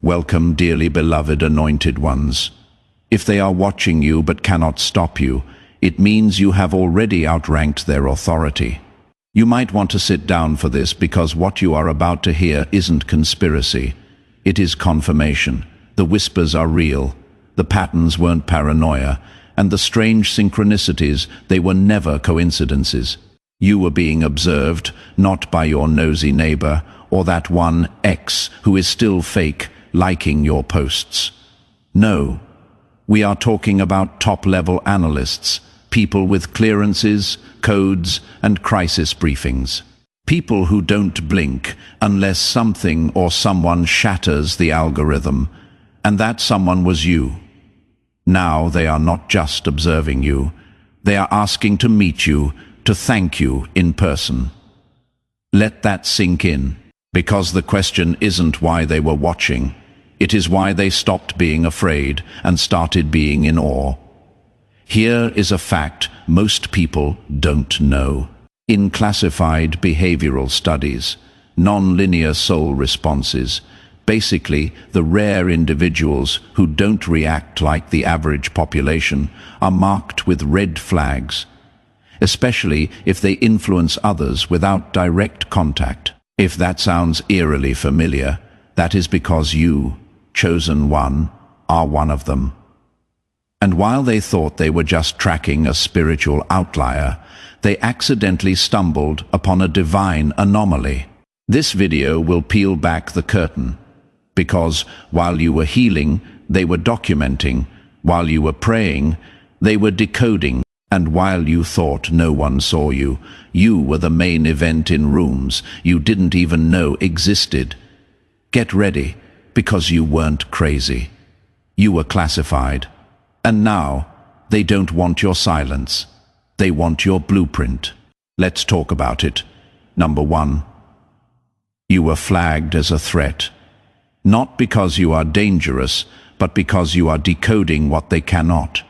Welcome, dearly beloved anointed ones. If they are watching you but cannot stop you, it means you have already outranked their authority. You might want to sit down for this, because what you are about to hear isn't conspiracy. It is confirmation. The whispers are real. The patterns weren't paranoia. And the strange synchronicities, they were never coincidences. You were being observed, not by your nosy neighbor, or that one X who is still fake, liking your posts. No, we are talking about top-level analysts, people with clearances, codes, and crisis briefings. People who don't blink unless something or someone shatters the algorithm, and that someone was you. Now they are not just observing you, they are asking to meet you, to thank you in person. Let that sink in, because the question isn't why they were watching. It is why they stopped being afraid and started being in awe. Here is a fact most people don't know. In classified behavioral studies, non-linear soul responses, basically the rare individuals who don't react like the average population, are marked with red flags, especially if they influence others without direct contact. If that sounds eerily familiar, that is because you, chosen one, are one of them. And while they thought they were just tracking a spiritual outlier, they accidentally stumbled upon a divine anomaly. This video will peel back the curtain, because while you were healing, they were documenting, while you were praying, they were decoding, and while you thought no one saw you, you were the main event in rooms you didn't even know existed. Get ready, because you weren't crazy. You were classified. And now, they don't want your silence. They want your blueprint. Let's talk about it. Number 1. You were flagged as a threat. Not because you are dangerous, but because you are decoding what they cannot.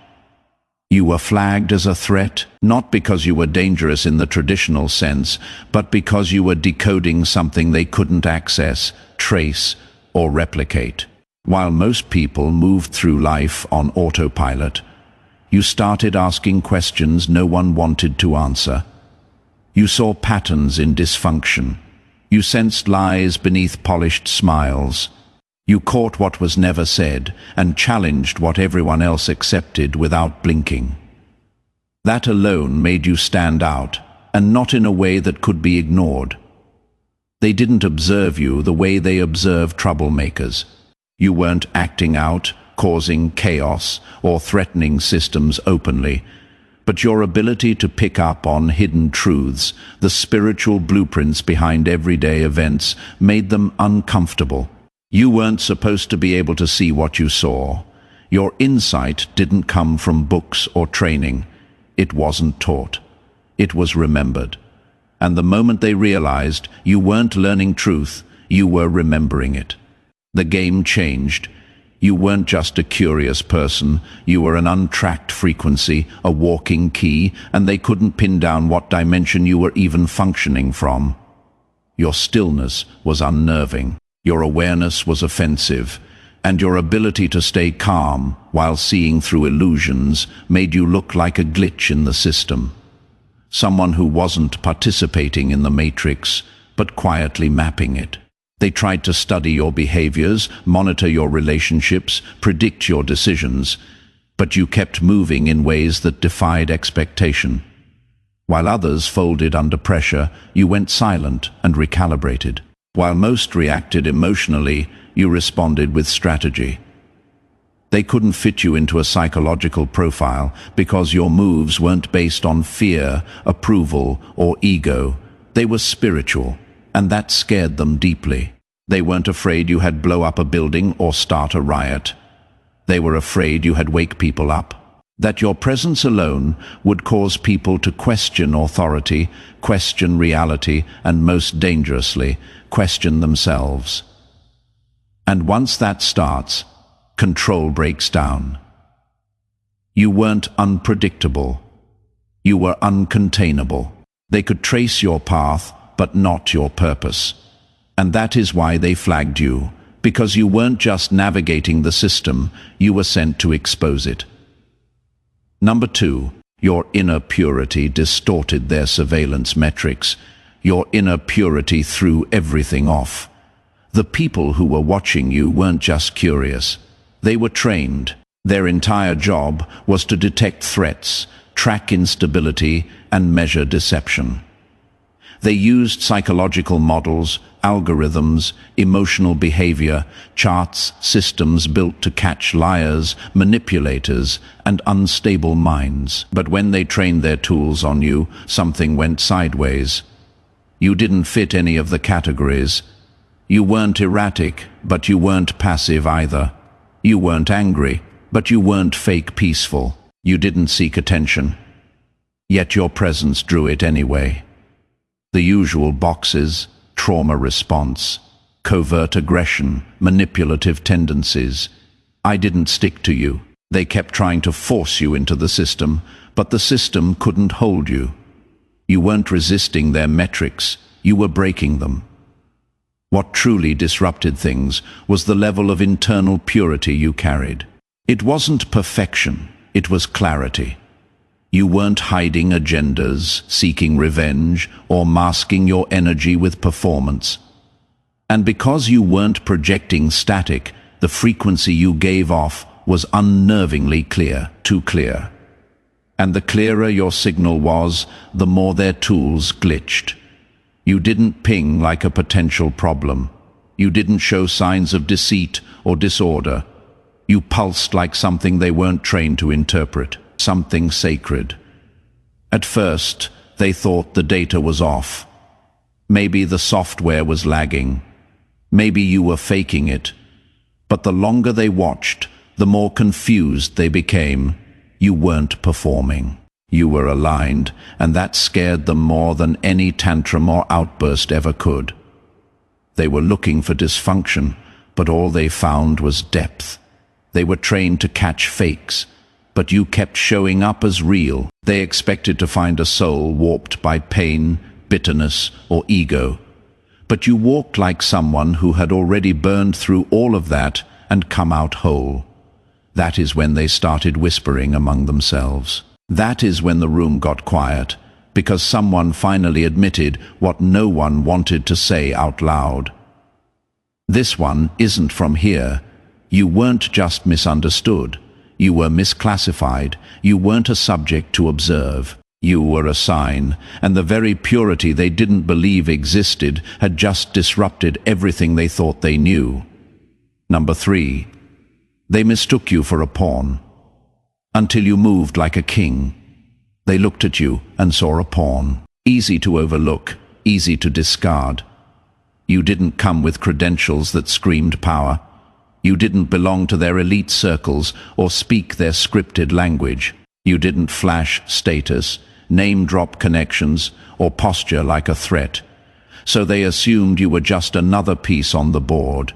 You were flagged as a threat, not because you were dangerous in the traditional sense, but because you were decoding something they couldn't access, trace, or replicate. While most people moved through life on autopilot, you started asking questions no one wanted to answer. You saw patterns in dysfunction. You sensed lies beneath polished smiles. You caught what was never said and challenged what everyone else accepted without blinking. That alone made you stand out, and not in a way that could be ignored. They didn't observe you the way they observe troublemakers. You weren't acting out, causing chaos, or threatening systems openly, but your ability to pick up on hidden truths, the spiritual blueprints behind everyday events, made them uncomfortable. You weren't supposed to be able to see what you saw. Your insight didn't come from books or training. It wasn't taught. It was remembered. And the moment they realized you weren't learning truth, you were remembering it. The game changed. You weren't just a curious person, you were an untracked frequency, a walking key, and they couldn't pin down what dimension you were even functioning from. Your stillness was unnerving, your awareness was offensive, and your ability to stay calm while seeing through illusions made you look like a glitch in the system. Someone who wasn't participating in the matrix, but quietly mapping it. They tried to study your behaviors, monitor your relationships, predict your decisions, but you kept moving in ways that defied expectation. While others folded under pressure, you went silent and recalibrated. While most reacted emotionally, you responded with strategy. They couldn't fit you into a psychological profile because your moves weren't based on fear, approval, or ego. They were spiritual. And that scared them deeply. They weren't afraid you had blow up a building or start a riot. They were afraid you had wake people up. That your presence alone would cause people to question authority, question reality, and most dangerously, question themselves. And once that starts, control breaks down. You weren't unpredictable. You were uncontainable. They could trace your path, but not your purpose. And that is why they flagged you, Because you weren't just navigating the system, you were sent to expose it. Number 2, your inner purity distorted their surveillance metrics. Your inner purity threw everything off. The people who were watching you weren't just curious. They were trained. Their entire job was to detect threats, track instability, and measure deception. They used psychological models, algorithms, emotional behavior, charts, systems built to catch liars, manipulators, and unstable minds. But when they trained their tools on you, something went sideways. You didn't fit any of the categories. You weren't erratic, but you weren't passive either. You weren't angry, but you weren't fake peaceful. You didn't seek attention. Yet your presence drew it anyway. The usual boxes: trauma response, covert aggression, manipulative tendencies. I didn't stick to you. They kept trying to force you into the system, but the system couldn't hold you. You weren't resisting their metrics, you were breaking them. What truly disrupted things was the level of internal purity you carried. It wasn't perfection, it was clarity. You weren't hiding agendas, seeking revenge, or masking your energy with performance. And because you weren't projecting static, the frequency you gave off was unnervingly clear, too clear. And the clearer your signal was, the more their tools glitched. You didn't ping like a potential problem. You didn't show signs of deceit or disorder. You pulsed like something they weren't trained to interpret. Something sacred. At first, they thought the data was off. Maybe the software was lagging. Maybe you were faking it. But the longer they watched, the more confused they became. You weren't performing. You were aligned, and that scared them more than any tantrum or outburst ever could. They were looking for dysfunction, but all they found was depth. They were trained to catch fakes, but you kept showing up as real. They expected to find a soul warped by pain, bitterness, or ego. But you walked like someone who had already burned through all of that and come out whole. That is when they started whispering among themselves. That is when the room got quiet, because someone finally admitted what no one wanted to say out loud. This one isn't from here. You weren't just misunderstood. You were misclassified. You weren't a subject to observe. You were a sign, and the very purity they didn't believe existed had just disrupted everything they thought they knew. Number 3. They mistook you for a pawn. Until you moved like a king. They looked at you and saw a pawn. Easy to overlook, easy to discard. You didn't come with credentials that screamed power. You didn't belong to their elite circles or speak their scripted language. You didn't flash status, name-drop connections, or posture like a threat. So they assumed you were just another piece on the board.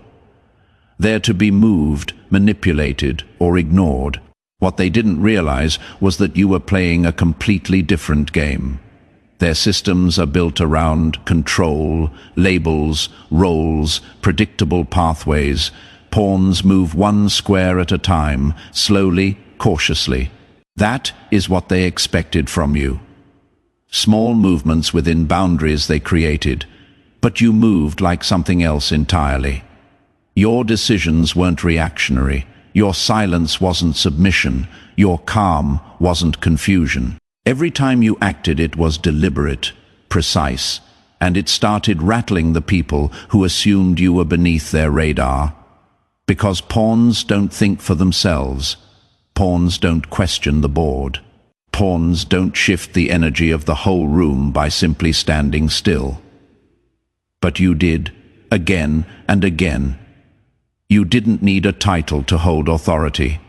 There to be moved, manipulated, or ignored. What they didn't realize was that you were playing a completely different game. Their systems are built around control, labels, roles, predictable pathways. Pawns move one square at a time, slowly, cautiously. That is what they expected from you. Small movements within boundaries they created, but you moved like something else entirely. Your decisions weren't reactionary. Your silence wasn't submission. Your calm wasn't confusion. Every time you acted, it was deliberate, precise, and it started rattling the people who assumed you were beneath their radar. Because pawns don't think for themselves. Pawns don't question the board. Pawns don't shift the energy of the whole room by simply standing still. But you did, again and again. You didn't need a title to hold authority.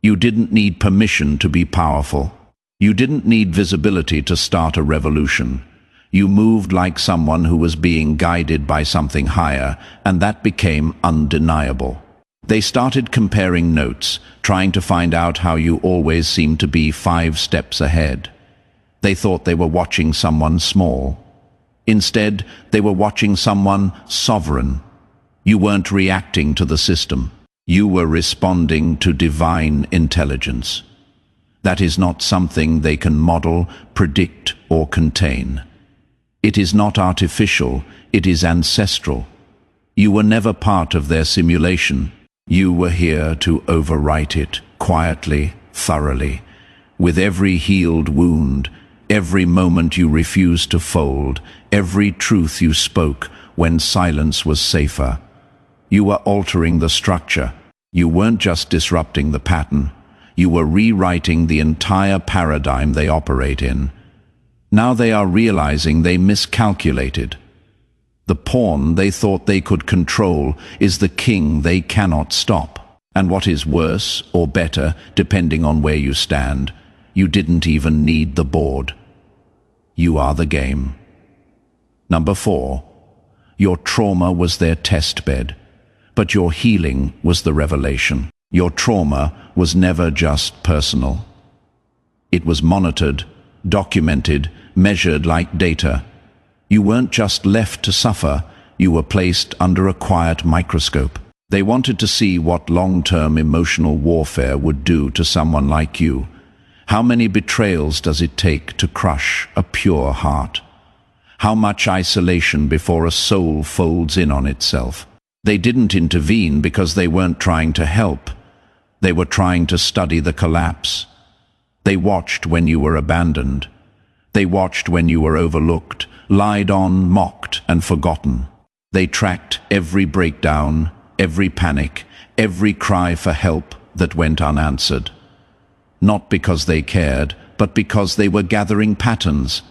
You didn't need permission to be powerful. You didn't need visibility to start a revolution. You moved like someone who was being guided by something higher, and that became undeniable. They started comparing notes, trying to find out how you always seemed to be 5 steps ahead. They thought they were watching someone small. Instead, they were watching someone sovereign. You weren't reacting to the system. You were responding to divine intelligence. That is not something they can model, predict, or contain. It is not artificial, it is ancestral. You were never part of their simulation. You were here to overwrite it, quietly, thoroughly. With every healed wound, every moment you refused to fold, every truth you spoke when silence was safer. You were altering the structure. You weren't just disrupting the pattern. You were rewriting the entire paradigm they operate in. Now they are realizing they miscalculated. The pawn they thought they could control is the king they cannot stop. And what is worse or better, depending on where you stand, you didn't even need the board. You are the game. Number 4. Your trauma was their test bed, but your healing was the revelation. Your trauma was never just personal. It was monitored, documented, measured like data. You weren't just left to suffer, you were placed under a quiet microscope. They wanted to see what long-term emotional warfare would do to someone like you. How many betrayals does it take to crush a pure heart? How much isolation before a soul folds in on itself? They didn't intervene because they weren't trying to help. They were trying to study the collapse. They watched when you were abandoned. They watched when you were overlooked, lied on, mocked, and forgotten. They tracked every breakdown, every panic, every cry for help that went unanswered. Not because they cared, but because they were gathering patterns.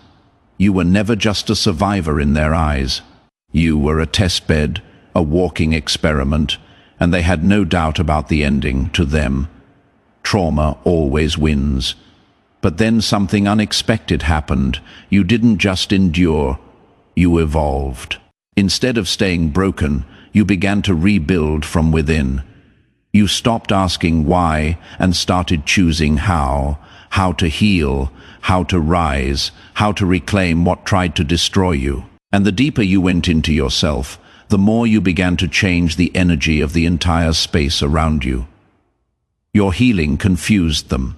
You were never just a survivor in their eyes. You were a testbed, a walking experiment, and they had no doubt about the ending to them. Trauma always wins. But then something unexpected happened. You didn't just endure, you evolved. Instead of staying broken, you began to rebuild from within. You stopped asking why and started choosing how to heal, how to rise, how to reclaim what tried to destroy you. And the deeper you went into yourself, the more you began to change the energy of the entire space around you. Your healing confused them.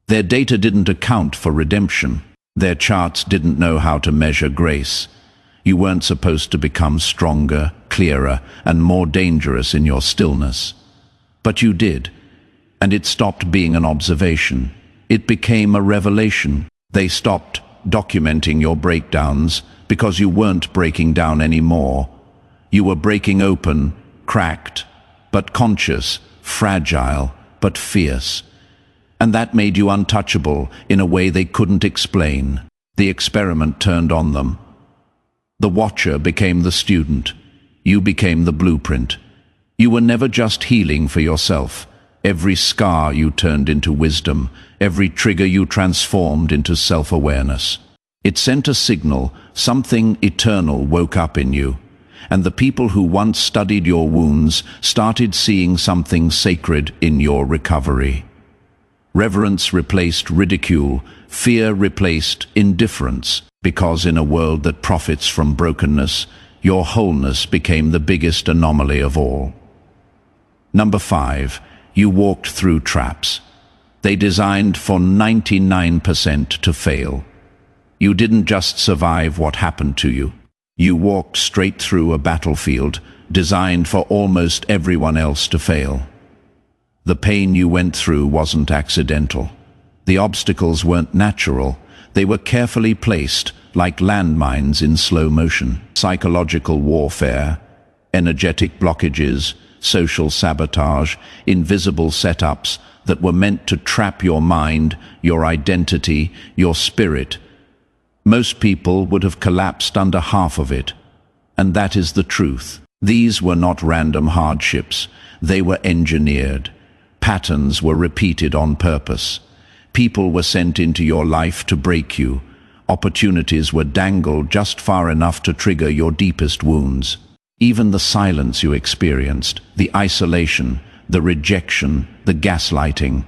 Their data didn't account for redemption. Their charts didn't know how to measure grace. You weren't supposed to become stronger, clearer, and more dangerous in your stillness. But you did, and it stopped being an observation. It became a revelation. They stopped documenting your breakdowns because you weren't breaking down anymore. You were breaking open, cracked, but conscious, fragile, but fierce. And that made you untouchable in a way they couldn't explain. The experiment turned on them. The watcher became the student. You became the blueprint. You were never just healing for yourself. Every scar you turned into wisdom. Every trigger you transformed into self-awareness. It sent a signal. Something eternal woke up in you. And the people who once studied your wounds started seeing something sacred in your recovery. Reverence replaced ridicule, fear replaced indifference, because in a world that profits from brokenness, your wholeness became the biggest anomaly of all. Number 5, you walked through traps. They designed for 99% to fail. You didn't just survive what happened to you. You walked straight through a battlefield designed for almost everyone else to fail. The pain you went through wasn't accidental. The obstacles weren't natural. They were carefully placed, like landmines in slow motion. Psychological warfare, energetic blockages, social sabotage, invisible setups that were meant to trap your mind, your identity, your spirit. Most people would have collapsed under half of it. And that is the truth. These were not random hardships. They were engineered. Patterns were repeated on purpose. People were sent into your life to break you. Opportunities were dangled just far enough to trigger your deepest wounds. Even the silence you experienced, the isolation, the rejection, the gaslighting,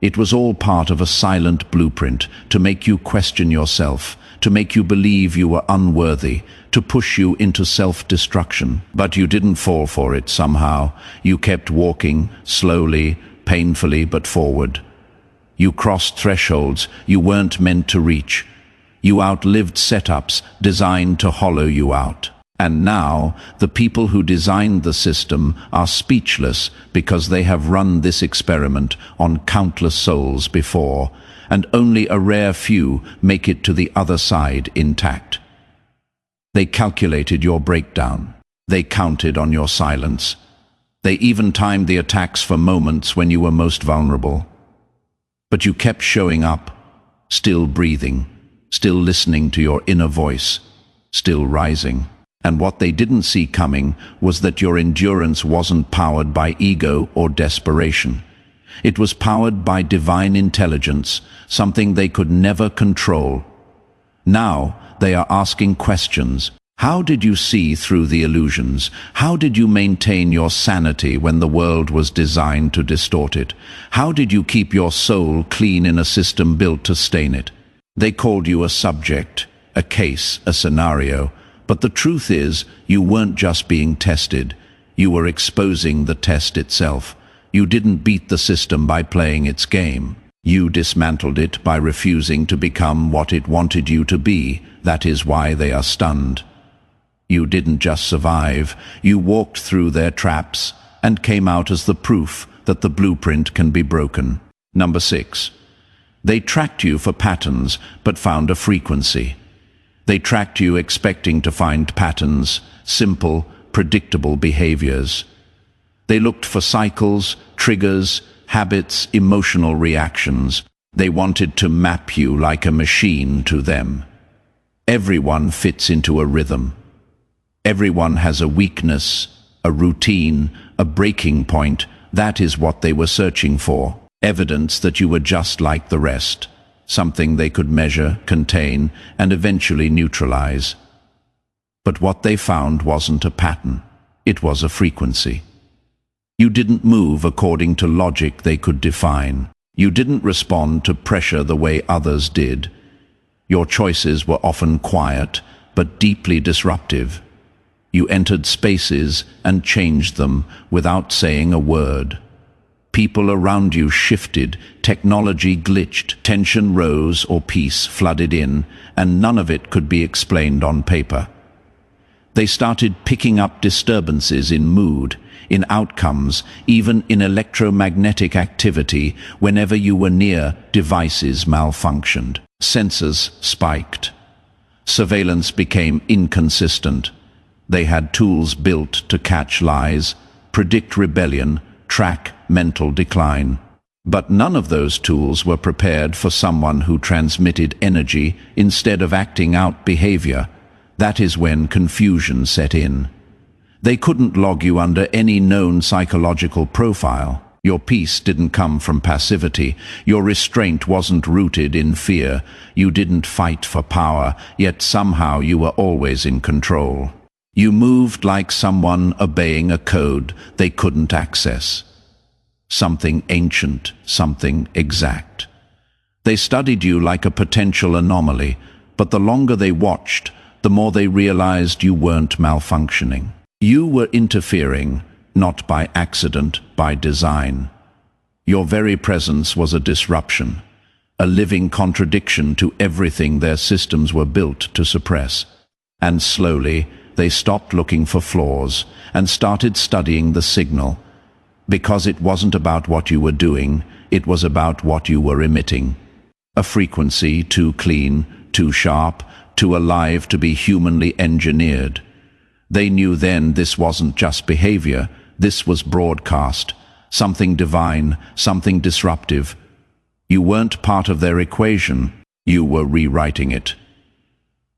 It was all part of a silent blueprint to make you question yourself, to make you believe you were unworthy, to push you into self-destruction. But you didn't fall for it somehow. You kept walking, slowly, painfully, but forward. You crossed thresholds you weren't meant to reach. You outlived setups designed to hollow you out. And now, the people who designed the system are speechless because they have run this experiment on countless souls before, and only a rare few make it to the other side intact. They calculated your breakdown. They counted on your silence. They even timed the attacks for moments when you were most vulnerable. But you kept showing up, still breathing, still listening to your inner voice, still rising. And what they didn't see coming was that your endurance wasn't powered by ego or desperation. It was powered by divine intelligence, something they could never control. Now they are asking questions. How did you see through the illusions? How did you maintain your sanity when the world was designed to distort it? How did you keep your soul clean in a system built to stain it? They called you a subject, a case, a scenario. But the truth is, you weren't just being tested. You were exposing the test itself. You didn't beat the system by playing its game. You dismantled it by refusing to become what it wanted you to be. That is why they are stunned. You didn't just survive. You walked through their traps and came out as the proof that the blueprint can be broken. Number 6. They tracked you for patterns, but found a frequency. They tracked you expecting to find patterns, simple, predictable behaviors. They looked for cycles, triggers, habits, emotional reactions. They wanted to map you like a machine to them. Everyone fits into a rhythm. Everyone has a weakness, a routine, a breaking point. That is what they were searching for. Evidence that you were just like the rest. Something they could measure, contain, and eventually neutralize. But what they found wasn't a pattern. It was a frequency. You didn't move according to logic they could define. You didn't respond to pressure the way others did. Your choices were often quiet, but deeply disruptive. You entered spaces and changed them without saying a word. People around you shifted, technology glitched, tension rose or peace flooded in, and none of it could be explained on paper. They started picking up disturbances in mood, in outcomes, even in electromagnetic activity. Whenever you were near, devices malfunctioned. Sensors spiked. Surveillance became inconsistent. They had tools built to catch lies, predict rebellion, track mental decline. But none of those tools were prepared for someone who transmitted energy instead of acting out behavior. That is when confusion set in. They couldn't log you under any known psychological profile. Your peace didn't come from passivity. Your restraint wasn't rooted in fear. You didn't fight for power, yet somehow you were always in control. You moved like someone obeying a code they couldn't access. Something ancient, something exact. They studied you like a potential anomaly, but the longer they watched, the more they realized you weren't malfunctioning. You were interfering, not by accident, by design. Your very presence was a disruption, a living contradiction to everything their systems were built to suppress. And slowly, they stopped looking for flaws and started studying the signal. Because it wasn't about what you were doing, it was about what you were emitting. A frequency too clean, too sharp, too alive to be humanly engineered. They knew then this wasn't just behavior, this was broadcast, something divine, something disruptive. You weren't part of their equation, you were rewriting it.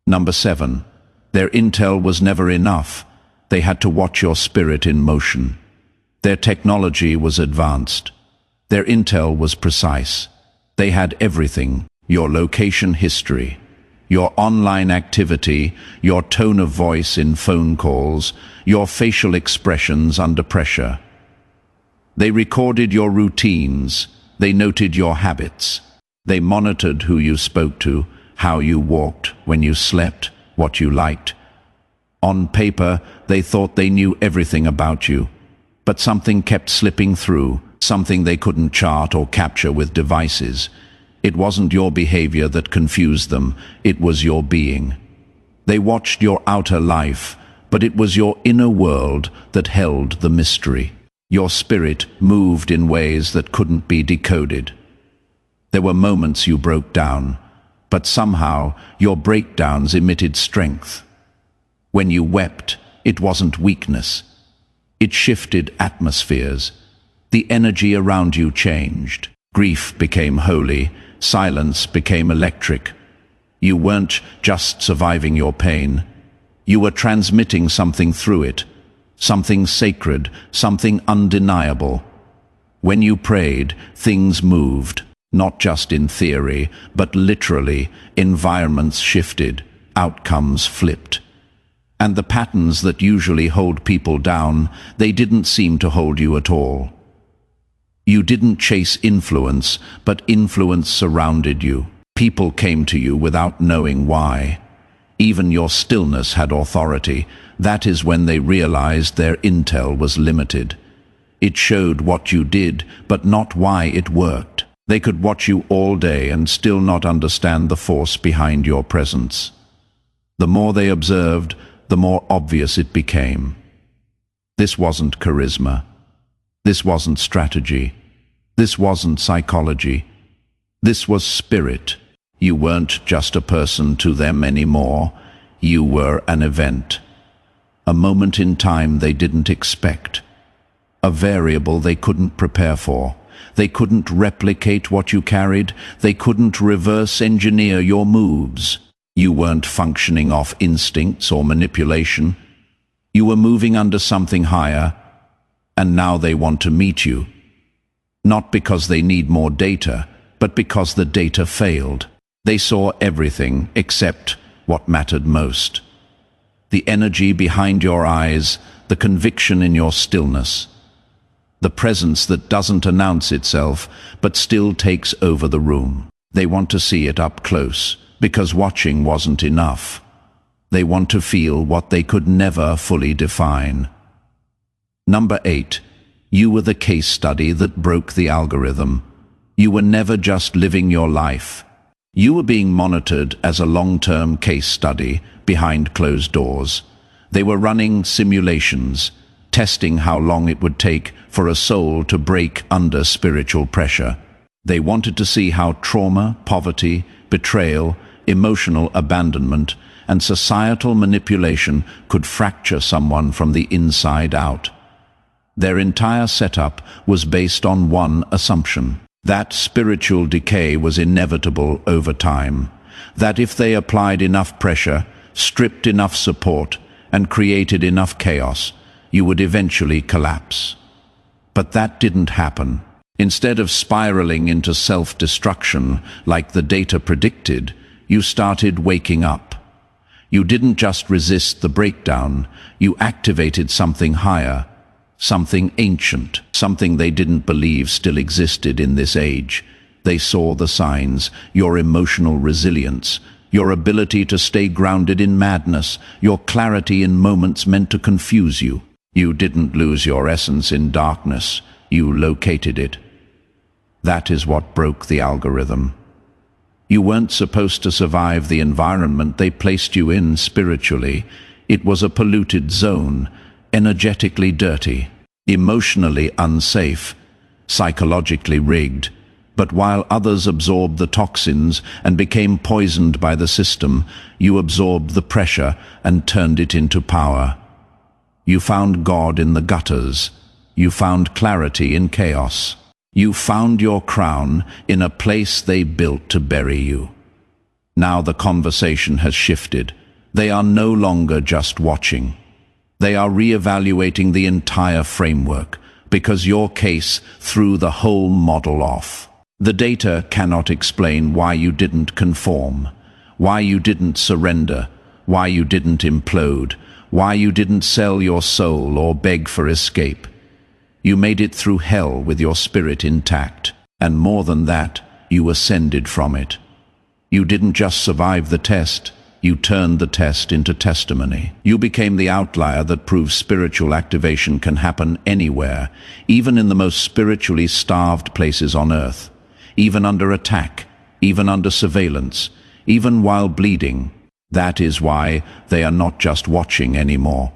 Number 7. Their intel was never enough. They had to watch your spirit in motion. Their technology was advanced. Their intel was precise. They had everything: your location history, your online activity, your tone of voice in phone calls, your facial expressions under pressure. They recorded your routines, They noted your habits. They monitored who you spoke to, how you walked, when you slept, what you liked. On paper, they thought they knew everything about you, but something kept slipping through, something they couldn't chart or capture with devices. It wasn't your behavior that confused them, it was your being. They watched your outer life, but it was your inner world that held the mystery. Your spirit moved in ways that couldn't be decoded. There were moments you broke down, but somehow your breakdowns emitted strength. When you wept, it wasn't weakness. It shifted atmospheres. The energy around you changed. Grief became holy, silence became electric. You weren't just surviving your pain. You were transmitting something through it, something sacred, something undeniable. When you prayed, things moved, not just in theory, but literally. Environments shifted, outcomes flipped. And the patterns that usually hold people down, they didn't seem to hold you at all. You didn't chase influence, but influence surrounded you. People came to you without knowing why. Even your stillness had authority. That is when they realized their intel was limited. It showed what you did, but not why it worked. They could watch you all day and still not understand the force behind your presence. The more they observed, the more obvious it became. This wasn't charisma. This wasn't strategy. This wasn't psychology. This was spirit. You weren't just a person to them anymore. You were an event. A moment in time they didn't expect. A variable they couldn't prepare for. They couldn't replicate what you carried. They couldn't reverse engineer your moves. You weren't functioning off instincts or manipulation. You were moving under something higher, and now they want to meet you. Not because they need more data, but because the data failed. They saw everything except what mattered most. The energy behind your eyes, the conviction in your stillness. The presence that doesn't announce itself, but still takes over the room. They want to see it up close, because watching wasn't enough. They want to feel what they could never fully define. Number 8. You were the case study that broke the algorithm. You were never just living your life. You were being monitored as a long-term case study behind closed doors. They were running simulations, testing how long it would take for a soul to break under spiritual pressure. They wanted to see how trauma, poverty, betrayal, emotional abandonment, and societal manipulation could fracture someone from the inside out. Their entire setup was based on one assumption: that spiritual decay was inevitable over time, that if they applied enough pressure, stripped enough support, and created enough chaos, you would eventually collapse. But that didn't happen. Instead of spiraling into self-destruction like the data predicted, you started waking up. You didn't just resist the breakdown, you activated something higher, something ancient, something they didn't believe still existed in this age. They saw the signs: your emotional resilience, your ability to stay grounded in madness, your clarity in moments meant to confuse you. You didn't lose your essence in darkness, you located it. That is what broke the algorithm. You weren't supposed to survive the environment they placed you in spiritually. It was a polluted zone, energetically dirty, emotionally unsafe, psychologically rigged. But while others absorbed the toxins and became poisoned by the system, you absorbed the pressure and turned it into power. You found God in the gutters. You found clarity in chaos. You found your crown in a place they built to bury you. Now the conversation has shifted. They are no longer just watching. They are re-evaluating the entire framework, because your case threw the whole model off. The data cannot explain why you didn't conform, why you didn't surrender, why you didn't implode, why you didn't sell your soul or beg for escape. You made it through hell with your spirit intact. And more than that, you ascended from it. You didn't just survive the test, you turned the test into testimony. You became the outlier that proves spiritual activation can happen anywhere, even in the most spiritually starved places on earth, even under attack, even under surveillance, even while bleeding. That is why they are not just watching anymore.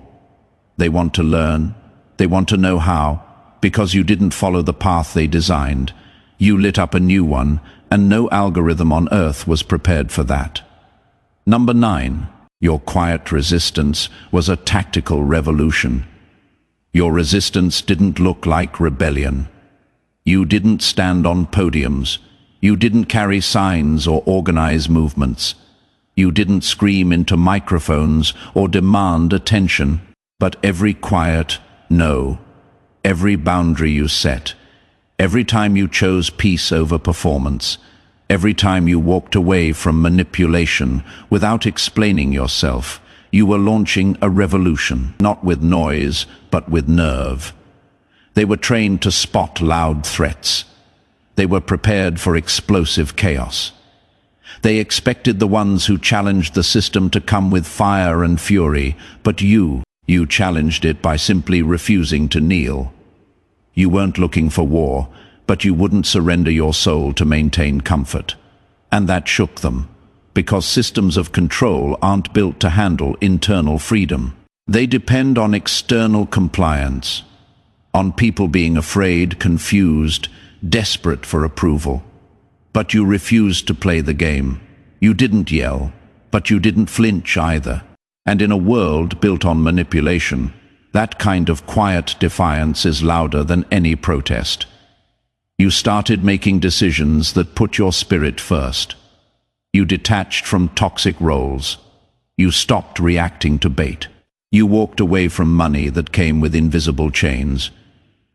They want to learn, they want to know how, because you didn't follow the path they designed. You lit up a new one, and no algorithm on earth was prepared for that. Number 9. Your quiet resistance was a tactical revolution. Your resistance didn't look like rebellion. You didn't stand on podiums. You didn't carry signs or organize movements. You didn't scream into microphones or demand attention. But every quiet no, every boundary you set, every time you chose peace over performance, every time you walked away from manipulation without explaining yourself, you were launching a revolution, not with noise, but with nerve. They were trained to spot loud threats. They were prepared for explosive chaos. They expected the ones who challenged the system to come with fire and fury, but you challenged it by simply refusing to kneel. You weren't looking for war, but you wouldn't surrender your soul to maintain comfort. And that shook them, because systems of control aren't built to handle internal freedom. They depend on external compliance, on people being afraid, confused, desperate for approval. But you refused to play the game. You didn't yell, but you didn't flinch either. And in a world built on manipulation, that kind of quiet defiance is louder than any protest. You started making decisions that put your spirit first. You detached from toxic roles. You stopped reacting to bait. You walked away from money that came with invisible chains.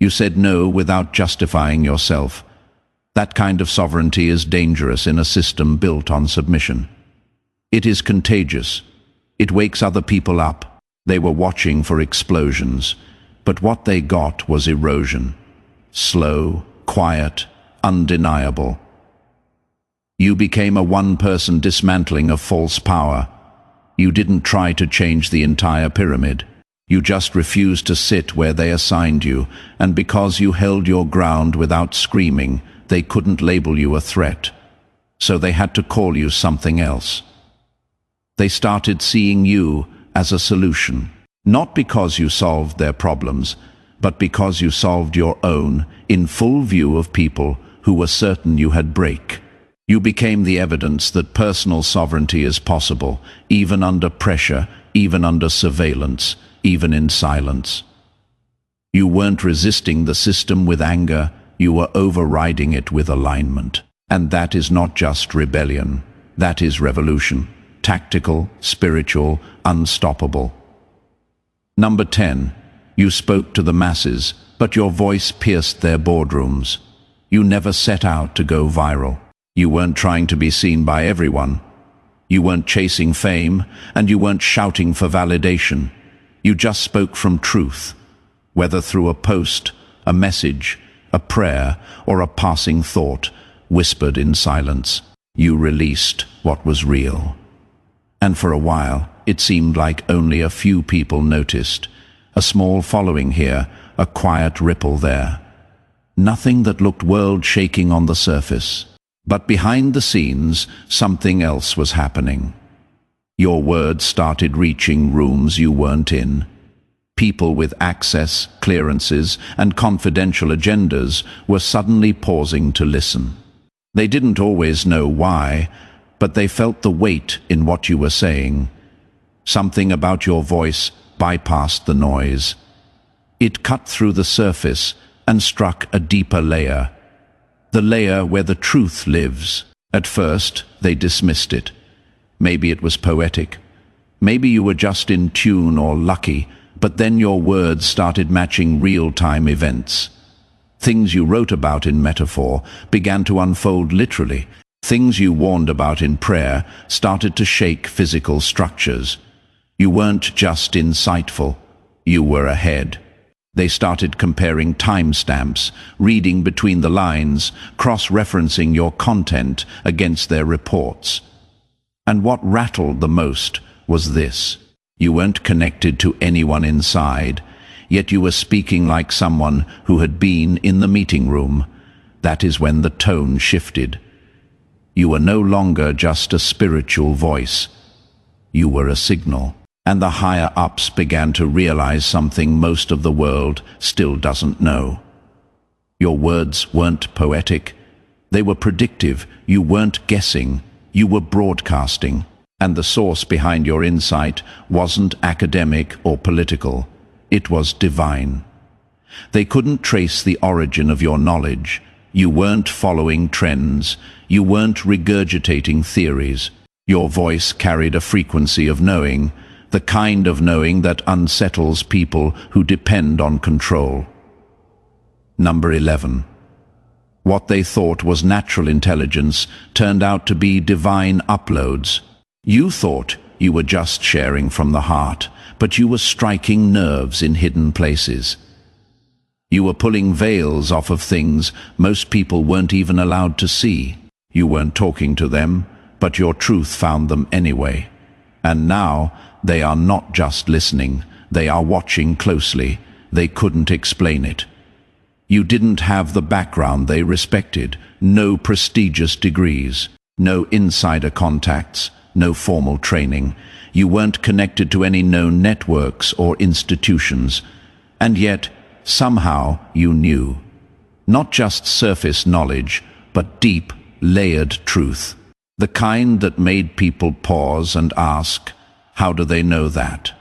You said no without justifying yourself. That kind of sovereignty is dangerous in a system built on submission. It is contagious. It wakes other people up. They were watching for explosions, but what they got was erosion. Slow, quiet, undeniable. You became a one-person dismantling of false power. You didn't try to change the entire pyramid. You just refused to sit where they assigned you, and because you held your ground without screaming, they couldn't label you a threat. So they had to call you something else. They started seeing you as a solution, not because you solved their problems, but because you solved your own in full view of people who were certain you had break. You became the evidence that personal sovereignty is possible, even under pressure, even under surveillance, even in silence. You weren't resisting the system with anger, you were overriding it with alignment. And that is not just rebellion, that is revolution. Tactical, spiritual, unstoppable. Number 10. You spoke to the masses, but your voice pierced their boardrooms. You never set out to go viral. You weren't trying to be seen by everyone. You weren't chasing fame, and you weren't shouting for validation. You just spoke from truth, whether through a post, a message, a prayer, or a passing thought, whispered in silence. You released what was real. And for a while, it seemed like only a few people noticed. A small following here, a quiet ripple there. Nothing that looked world-shaking on the surface. But behind the scenes, something else was happening. Your words started reaching rooms you weren't in. People with access, clearances, and confidential agendas were suddenly pausing to listen. They didn't always know why, but they felt the weight in what you were saying. Something about your voice bypassed the noise. It cut through the surface and struck a deeper layer. The layer where the truth lives. At first, they dismissed it. Maybe it was poetic. Maybe you were just in tune or lucky, but then your words started matching real-time events. Things you wrote about in metaphor began to unfold literally. Things you warned about in prayer started to shake physical structures. You weren't just insightful, you were ahead. They started comparing timestamps, reading between the lines, cross-referencing your content against their reports. And what rattled the most was this. You weren't connected to anyone inside, yet you were speaking like someone who had been in the meeting room. That is when the tone shifted. You were no longer just a spiritual voice. You were a signal. And the higher-ups began to realize something most of the world still doesn't know. Your words weren't poetic. They were predictive. You weren't guessing. You were broadcasting. And the source behind your insight wasn't academic or political. It was divine. They couldn't trace the origin of your knowledge. You weren't following trends. You weren't regurgitating theories. Your voice carried a frequency of knowing, the kind of knowing that unsettles people who depend on control. Number 11. What they thought was natural intelligence turned out to be divine uploads. You thought you were just sharing from the heart, but you were striking nerves in hidden places. You were pulling veils off of things most people weren't even allowed to see. You weren't talking to them, but your truth found them anyway. And now, they are not just listening, they are watching closely. They couldn't explain it. You didn't have the background they respected, no prestigious degrees, no insider contacts, no formal training. You weren't connected to any known networks or institutions. And yet, somehow you knew. Not just surface knowledge, but deep, layered truth. The kind that made people pause and ask, how do they know that?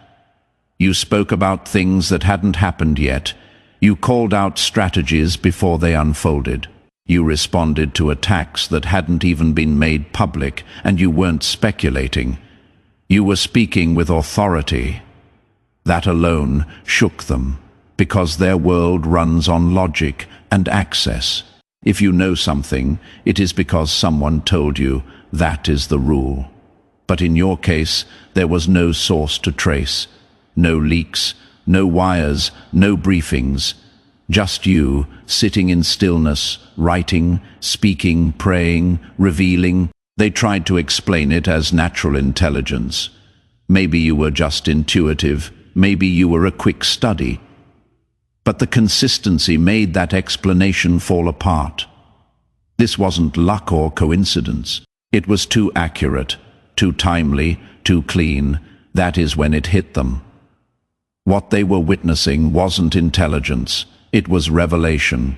You spoke about things that hadn't happened yet. You called out strategies before they unfolded. You responded to attacks that hadn't even been made public, and you weren't speculating. You were speaking with authority. That alone shook them, because their world runs on logic and access. If you know something, it is because someone told you that is the rule. But in your case, there was no source to trace, no leaks, no wires, no briefings. Just you, sitting in stillness, writing, speaking, praying, revealing. They tried to explain it as natural intelligence. Maybe you were just intuitive, maybe you were a quick study. But the consistency made that explanation fall apart. This wasn't luck or coincidence. It was too accurate, too timely, too clean. That is when it hit them. What they were witnessing wasn't intelligence, it was revelation.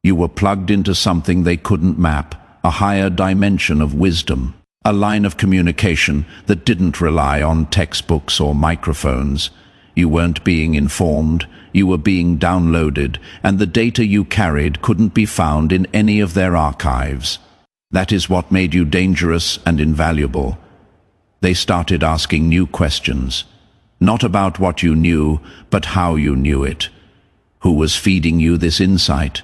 You were plugged into something they couldn't map, a higher dimension of wisdom, a line of communication that didn't rely on textbooks or microphones. You weren't being informed, you were being downloaded, and the data you carried couldn't be found in any of their archives. That is what made you dangerous and invaluable. They started asking new questions, not about what you knew, but how you knew it. Who was feeding you this insight?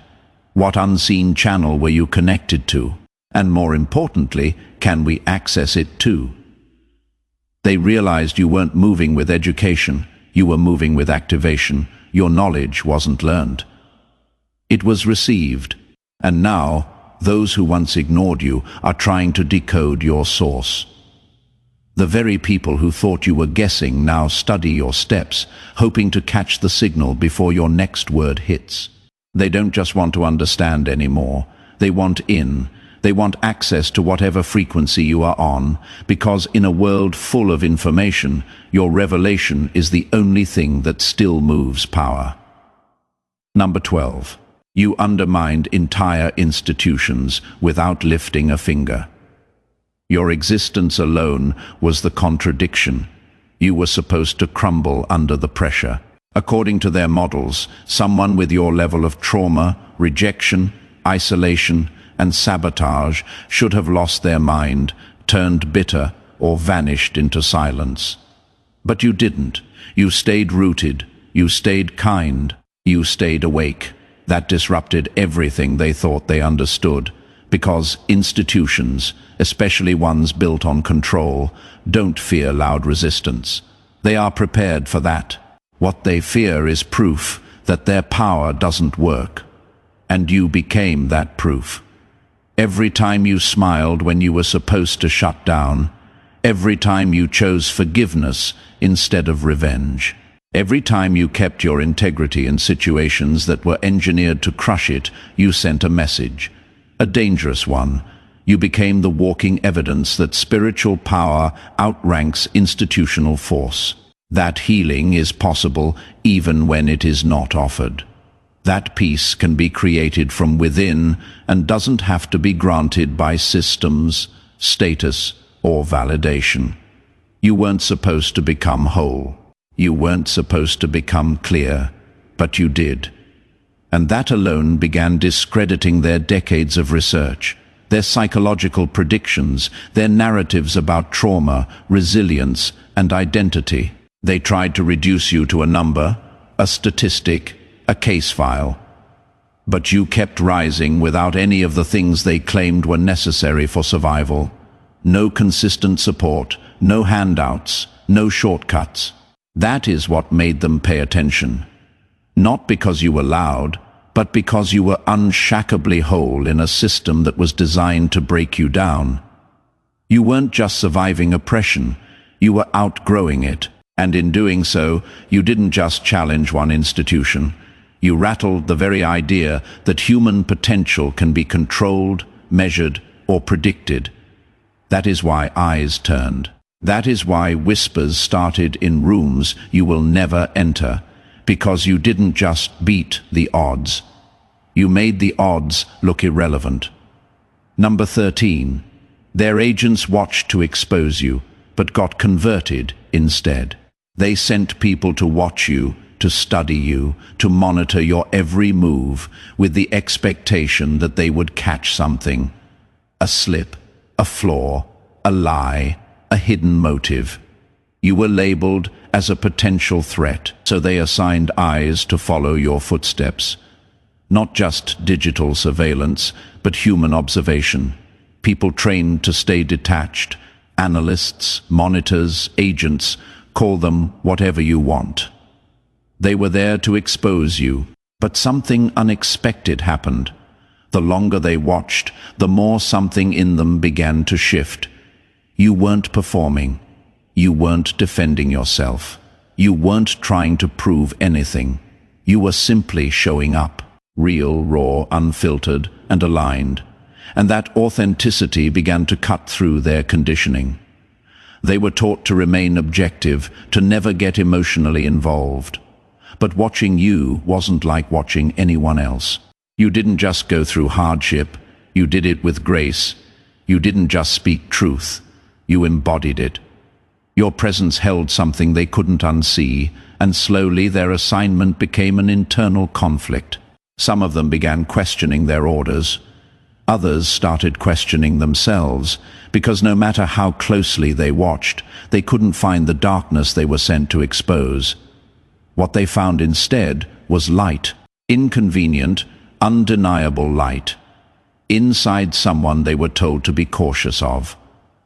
What unseen channel were you connected to? And more importantly, can we access it too? They realized you weren't moving with education, you were moving with activation. Your knowledge wasn't learned. It was received, and now those who once ignored you are trying to decode your source. The very people who thought you were guessing now study your steps, hoping to catch the signal before your next word hits. They don't just want to understand anymore. They want in. They want access to whatever frequency you are on, because in a world full of information, your revelation is the only thing that still moves power. Number 12. You undermined entire institutions without lifting a finger. Your existence alone was the contradiction. You were supposed to crumble under the pressure. According to their models, someone with your level of trauma, rejection, isolation, and sabotage should have lost their mind, turned bitter, or vanished into silence. But you didn't. You stayed rooted. You stayed kind. You stayed awake. That disrupted everything they thought they understood, because institutions, especially ones built on control, don't fear loud resistance. They are prepared for that. What they fear is proof, that their power doesn't work. And you became that proof. Every time you smiled when you were supposed to shut down, every time you chose forgiveness instead of revenge, every time you kept your integrity in situations that were engineered to crush it, you sent a message, a dangerous one. You became the walking evidence that spiritual power outranks institutional force. That healing is possible even when it is not offered. That peace can be created from within and doesn't have to be granted by systems, status, or validation. You weren't supposed to become whole. You weren't supposed to become clear, but you did. And that alone began discrediting their decades of research, their psychological predictions, their narratives about trauma, resilience, and identity. They tried to reduce you to a number, a statistic, a case file. But you kept rising without any of the things they claimed were necessary for survival. No consistent support, no handouts, no shortcuts. That is what made them pay attention. Not because you were loud, but because you were unshackably whole in a system that was designed to break you down. You weren't just surviving oppression, you were outgrowing it. And in doing so, you didn't just challenge one institution. You rattled the very idea that human potential can be controlled, measured, or predicted. That is why eyes turned. That is why whispers started in rooms you will never enter, because you didn't just beat the odds. You made the odds look irrelevant. Number 13. Their agents watched to expose you, but got converted instead. They sent people to watch you, to study you, to monitor your every move, with the expectation that they would catch something. A slip, a flaw, a lie, a hidden motive. You were labeled as a potential threat, so they assigned eyes to follow your footsteps. Not just digital surveillance, but human observation. People trained to stay detached. Analysts, monitors, agents, call them whatever you want. They were there to expose you, but something unexpected happened. The longer they watched, the more something in them began to shift. You weren't performing. You weren't defending yourself. You weren't trying to prove anything. You were simply showing up, real, raw, unfiltered, and aligned. And that authenticity began to cut through their conditioning. They were taught to remain objective, to never get emotionally involved. But watching you wasn't like watching anyone else. You didn't just go through hardship, you did it with grace. You didn't just speak truth, you embodied it. Your presence held something they couldn't unsee, and slowly their assignment became an internal conflict. Some of them began questioning their orders. Others started questioning themselves, because no matter how closely they watched, they couldn't find the darkness they were sent to expose. What they found instead was light, inconvenient, undeniable light. Inside someone they were told to be cautious of.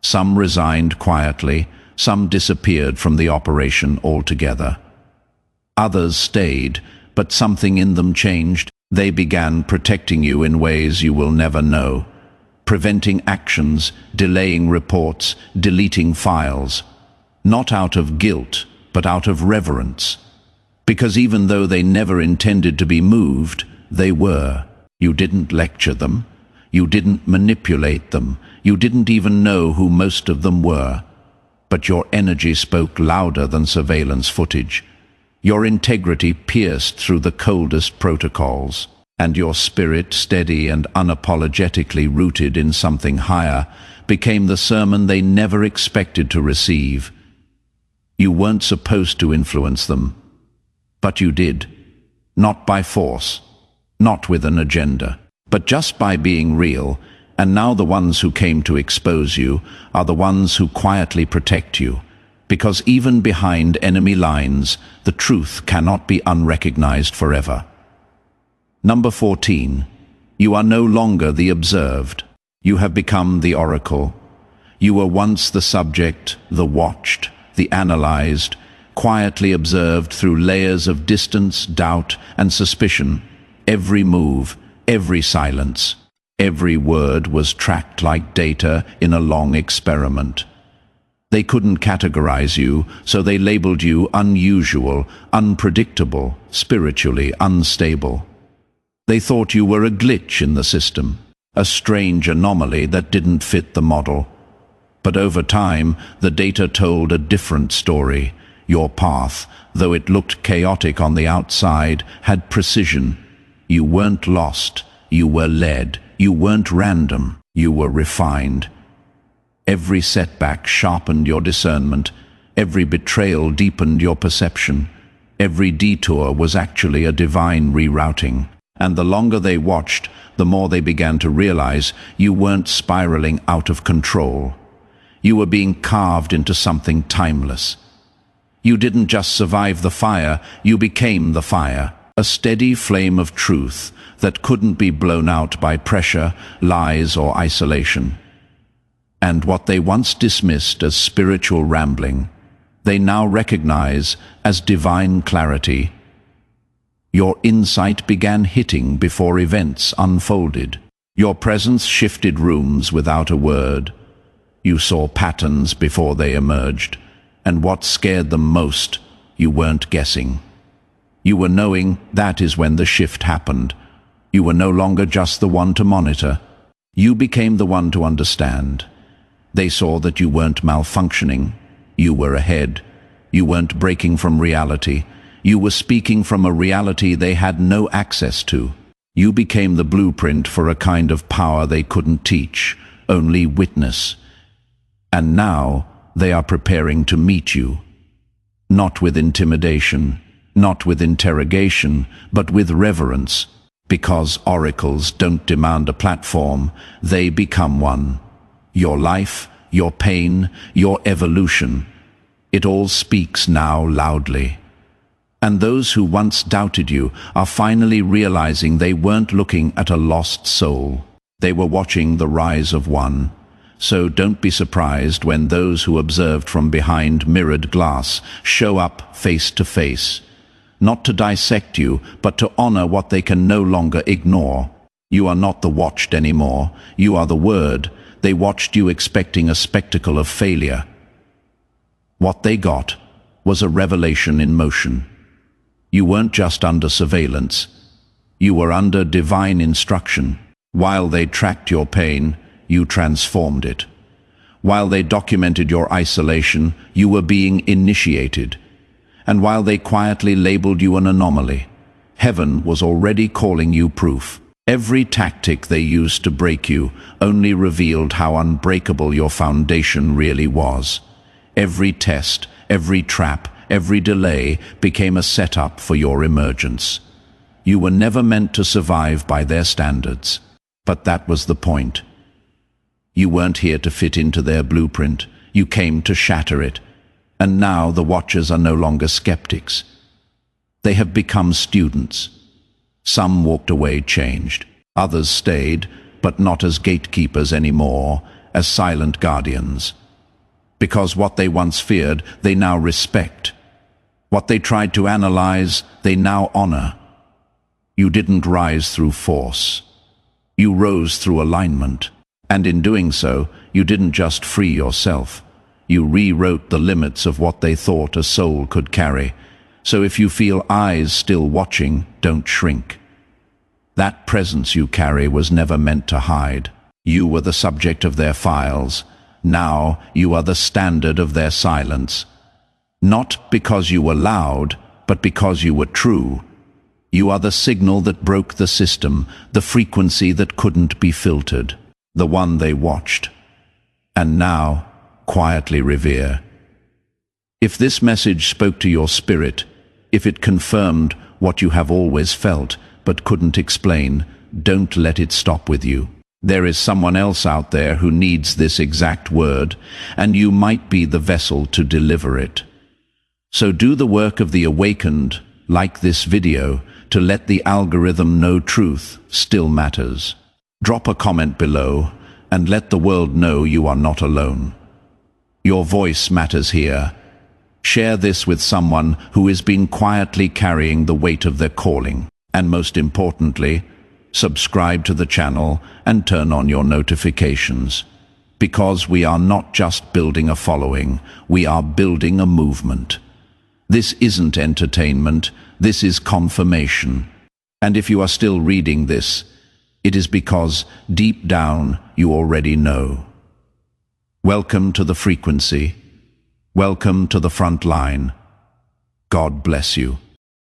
Some resigned quietly, some disappeared from the operation altogether. Others stayed, but something in them changed. They began protecting you in ways you will never know, preventing actions, delaying reports, deleting files, not out of guilt, but out of reverence. Because even though they never intended to be moved, they were. You didn't lecture them. You didn't manipulate them. You didn't even know who most of them were. But your energy spoke louder than surveillance footage. Your integrity pierced through the coldest protocols, and your spirit, steady and unapologetically rooted in something higher, became the sermon they never expected to receive. You weren't supposed to influence them, but you did. Not by force, not with an agenda, but just by being real. And now the ones who came to expose you are the ones who quietly protect you. Because even behind enemy lines, the truth cannot be unrecognized forever. Number 14. You are no longer the observed. You have become the oracle. You were once the subject, the watched, the analyzed, quietly observed through layers of distance, doubt, and suspicion. Every move, every silence, every word was tracked like data in a long experiment. They couldn't categorize you, so they labeled you unusual, unpredictable, spiritually unstable. They thought you were a glitch in the system, a strange anomaly that didn't fit the model. But over time, the data told a different story. Your path, though it looked chaotic on the outside, had precision. You weren't lost, you were led. You weren't random, you were refined. Every setback sharpened your discernment. Every betrayal deepened your perception. Every detour was actually a divine rerouting. And the longer they watched, the more they began to realize you weren't spiraling out of control. You were being carved into something timeless. You didn't just survive the fire, you became the fire, a steady flame of truth that couldn't be blown out by pressure, lies, or isolation. And what they once dismissed as spiritual rambling, they now recognize as divine clarity. Your insight began hitting before events unfolded. Your presence shifted rooms without a word. You saw patterns before they emerged, and what scared them most, you weren't guessing. You were knowing. That is when the shift happened. You were no longer just the one to monitor. You became the one to understand. They saw that you weren't malfunctioning. You were ahead. You weren't breaking from reality. You were speaking from a reality they had no access to. You became the blueprint for a kind of power they couldn't teach, only witness. And now they are preparing to meet you. Not with intimidation, not with interrogation, but with reverence. Because oracles don't demand a platform, they become one. Your life, your pain, your evolution. It all speaks now loudly. And those who once doubted you are finally realizing they weren't looking at a lost soul. They were watching the rise of one. So don't be surprised when those who observed from behind mirrored glass show up face to face. Not to dissect you, but to honor what they can no longer ignore. You are not the watched anymore. You are the word. They watched you expecting a spectacle of failure. What they got was a revelation in motion. You weren't just under surveillance. You were under divine instruction. While they tracked your pain, you transformed it. While they documented your isolation, you were being initiated. And while they quietly labeled you an anomaly, heaven was already calling you proof. Every tactic they used to break you only revealed how unbreakable your foundation really was. Every test, every trap, every delay became a setup for your emergence. You were never meant to survive by their standards, but that was the point. You weren't here to fit into their blueprint. You came to shatter it. And now the watchers are no longer skeptics. They have become students. Some walked away changed. Others stayed, but not as gatekeepers anymore, as silent guardians. Because what they once feared, they now respect. What they tried to analyze, they now honor. You didn't rise through force. You rose through alignment. And in doing so, you didn't just free yourself. You rewrote the limits of what they thought a soul could carry. So if you feel eyes still watching, don't shrink. That presence you carry was never meant to hide. You were the subject of their files. Now you are the standard of their silence. Not because you were loud, but because you were true. You are the signal that broke the system, the frequency that couldn't be filtered, the one they watched. And now, quietly revere. If this message spoke to your spirit, if it confirmed what you have always felt but couldn't explain, don't let it stop with you. There is someone else out there who needs this exact word, and you might be the vessel to deliver it. So do the work of the awakened, like this video, to let the algorithm know truth still matters. Drop a comment below, and let the world know you are not alone. Your voice matters here. Share this with someone who has been quietly carrying the weight of their calling. And most importantly, subscribe to the channel and turn on your notifications. Because we are not just building a following, we are building a movement. This isn't entertainment, this is confirmation. And if you are still reading this, it is because deep down you already know. Welcome to the frequency. Welcome to the front line. God bless you.